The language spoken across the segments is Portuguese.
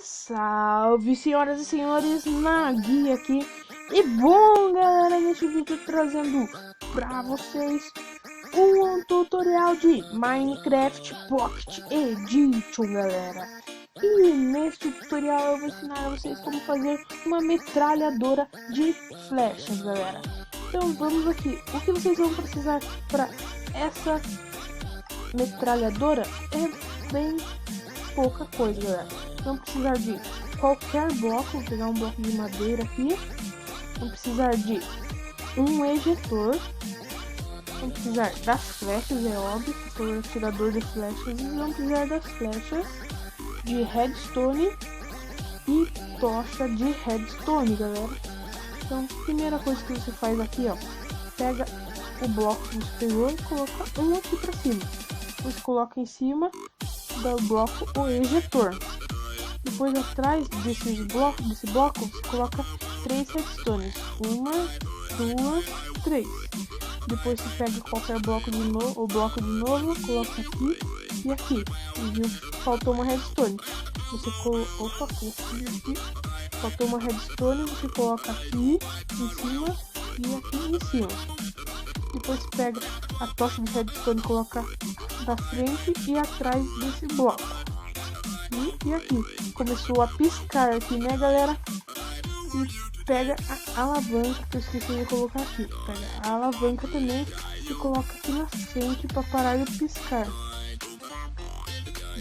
Salve, senhoras e senhores, Nagui aqui. E bom, galera, neste vídeo trazendo pra vocês um tutorial de Minecraft Pocket Edition, galera. E neste tutorial eu vou ensinar a vocês como fazer uma metralhadora de flechas, galera. Então vamos aqui. O que vocês vão precisar para essa metralhadora é bem pouca coisa, galera. Vamos precisar de qualquer bloco, vou pegar um bloco de madeira aqui. Vamos precisar de um ejetor. Vamos precisar das flechas, é óbvio, que sou o atirador de flechas. E vamos precisar das flechas de redstone e tocha de redstone, galera. Então, primeira coisa que você faz aqui, ó, pega o bloco que você pegou e coloca um aqui pra cima. Você coloca em cima do bloco o ejetor. Depois, atrás desse bloco, você coloca 3 redstones. 1, 2, 3. Depois você pega qualquer bloco de novo, o bloco de novo, coloca aqui e aqui. E viu que faltou uma redstone. Você coloca aqui. Faltou uma redstone, você coloca aqui em cima e aqui em cima. Depois você pega a tocha de redstone e coloca da frente e atrás desse bloco. E aqui. Começou a piscar aqui, né, galera? E pega a alavanca que eu esqueci de colocar aqui. Pega a alavanca também e coloca aqui na frente para parar de piscar.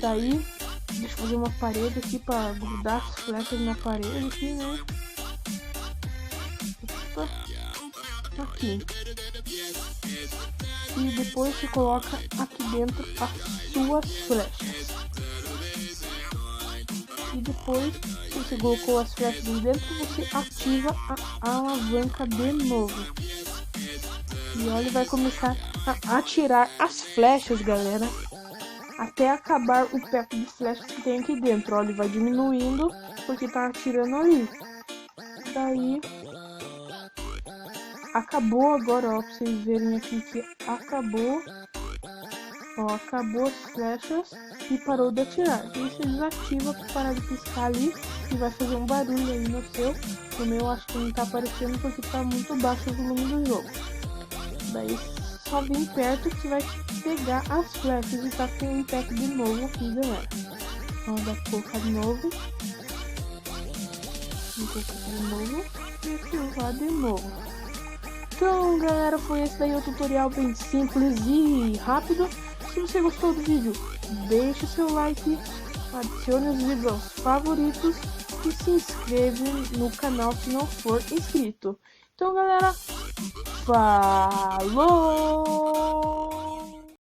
Daí, deixa eu fazer uma parede aqui para grudar as flechas na parede aqui, né? Opa. Aqui. E depois você coloca aqui dentro as suas flechas. E depois que você colocou as flechas dentro, você ativa a alavanca de novo. E olha, ele vai começar a atirar as flechas, galera, até acabar o pack de flechas que tem aqui dentro. Olha, ele vai diminuindo porque tá atirando ali. Daí acabou agora, ó, pra vocês verem aqui que acabou. Ó, acabou as flechas e parou de atirar. E você desativa para parar de piscar ali e vai fazer um barulho aí no seu. No meu acho que não tá aparecendo porque tá muito baixo o volume do jogo. Daí só vem perto que vai pegar as flechas e tá com um pack de novo aqui, galera. Então dá pra colocar de novo. Vou colocar de novo e ativar de novo. Então, galera, foi esse daí o tutorial bem simples e rápido. Se você gostou do vídeo, deixe seu like, adicione os vídeos aos favoritos e se inscreva no canal se não for inscrito. Então, galera, falou!